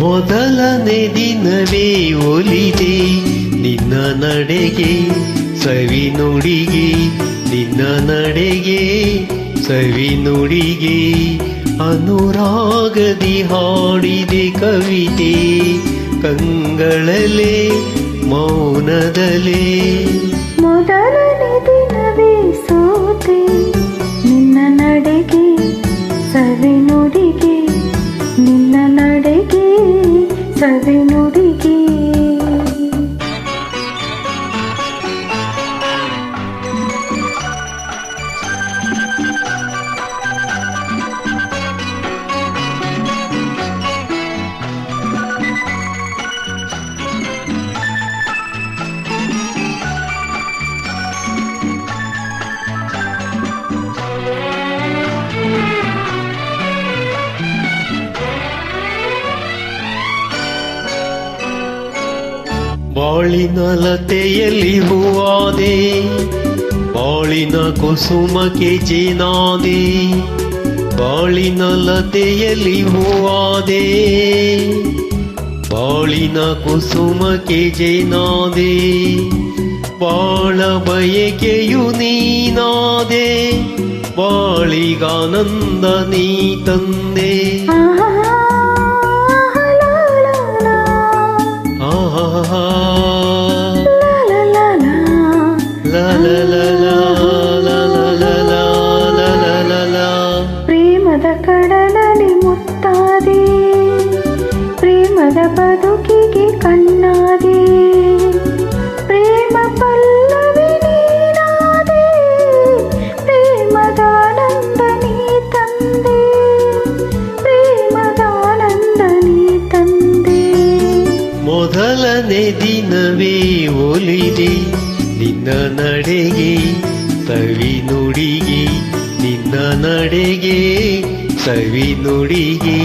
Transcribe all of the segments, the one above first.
ಮೊದಲನೇ ದಿನವೇ ಒಲಿದೆ ನಿನ್ನ ನಡೆಗೆ ಸವಿ ನುಡಿಗೆ, ನಿನ್ನ ನಡೆಗೆ ಸವಿ ನುಡಿಗೆ. ಅನುರಾಗದಿ ಹಾಡಿದೆ ಕವಿತೆ ಕಂಗಳಲೆ ಮೌನದಲೇ. ಮೊದಲನೇ ದಿನವೇ ಸೋತೆ ನಿನ್ನ ನಡೆಗೆ ಸವಿ ನುಡಿಗೆ, ನಿನ್ನ ನಡೆಗೆ ಸವಿ ನುಡಿಗೆ. ಬಾಳಿನ ಲತೆಯಲ್ಲಿ ಹೂವಾದೆ, ಬಾಳಿನ ಕುಸುಮಕ್ಕೆ ಜೇನಾದೆ. ಬಾಳಿನ ಲತೆಯಲ್ಲಿ ಹೂವಾದೆ, ಬಾಳಿನ ಕುಸುಮಕ್ಕೆ ಜೇನಾದೆ. ಬಾಳ ಬಯಕೆಯು ನೀನಾದೆ, ಬಾಳಿಗಾನಂದ ನೀ ತಂದೆ. ಪ್ರೇಮದ ಕಡಲಲ್ಲಿ ಮುತ್ತಾದೆ, ಪ್ರೇಮದ ಬದುಕಿಗೆ ಕಣ್ಣಾದೆ. ಪ್ರೇಮ ಪಲ್ಲವಿ ನೀನಾದೆ, ಪ್ರೇಮದಾನಂದ ನೀ ತಂದೆ, ಪ್ರೇಮದಾನಂದ ನೀ ತಂದೆ. ಮೊದಲನೇ ದಿನವೇ ಒಲಿದೆ ನಿನ್ನ ನಡೆಗೆ ಸವಿ ನುಡಿಗೆ, ನಿನ್ನ ನಡೆಗೆ ಸವಿ ನುಡಿಗೆ.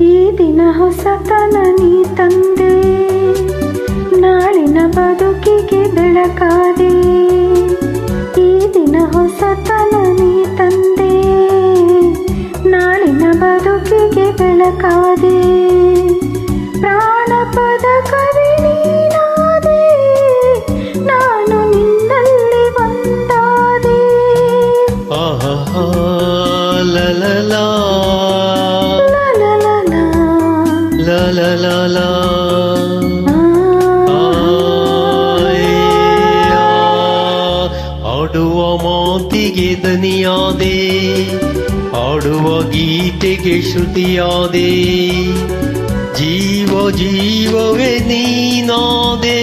ಈ ದಿನ ಹೊಸತನ ನೀ ತಂದೆ, ನಾಳಿನ ಬದುಕಿಗೆ ಬೆಳಕಾದೆ. ಈ ದಿನ ಹೊಸತನ ನೀ ತಂದೆ, ನಾಳಿನ ಬದುಕಿಗೆ ಬೆಳಕಾದೆ. ಪ್ರಾಣಪದ ಕವಿ ನೀನಾದೆ, ನಾನು ನಿನ್ನಲ್ಲಿ ಒಂದಾದೆ. ಆಹಾ ಲಲಲಾ la la la ಆಡುವ ಮಾತಿಗೆ ದನಿಯಾದೆ, ಆಡುವ ಗೀತೆಗೆ ಶ್ರುತಿಯಾದೆ. ಜೀವ ಜೀವವೇ ನೀನಾದೆ,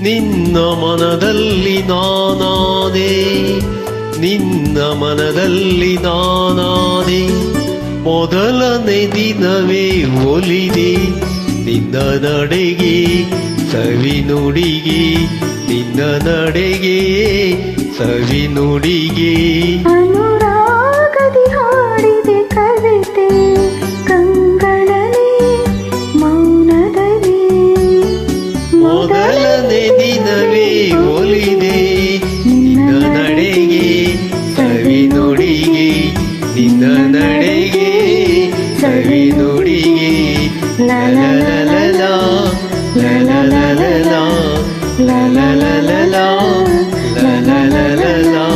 ನಿನ್ನ ಮನದಲ್ಲಿ ನಾನಾದೆ, ನಿನ್ನ ಮನದಲ್ಲಿ ನಾನಾದೆ. ಮೊದಲನೇ ದಿನವೇ ಒಲಿದೆ ನಿನ್ನ ನಡೆಗೆ ಸವಿ ನುಡಿಗೆ, ನಿನ್ನ ನಡೆಗೆ ಸವಿ ನುಡಿಗೆ. ಅನುರಾಗದಿ ಹಾಡಿದೆ ಕವಿತೆ ಕಂಗಳಲೆ ಮೌನದಲ್ಲಿ. ಮೊದಲನೇ ದಿನವೇ ಒಲಿದೆ ನಿನ್ನ ನಡೆಗೆ ಸವಿ ನುಡಿಗೆ, ನಿನ್ನ ನಡೆಗೆ ಸವಿ ನುಡಿಗೆ. la la la la la la la la la la la la la la la la la la la.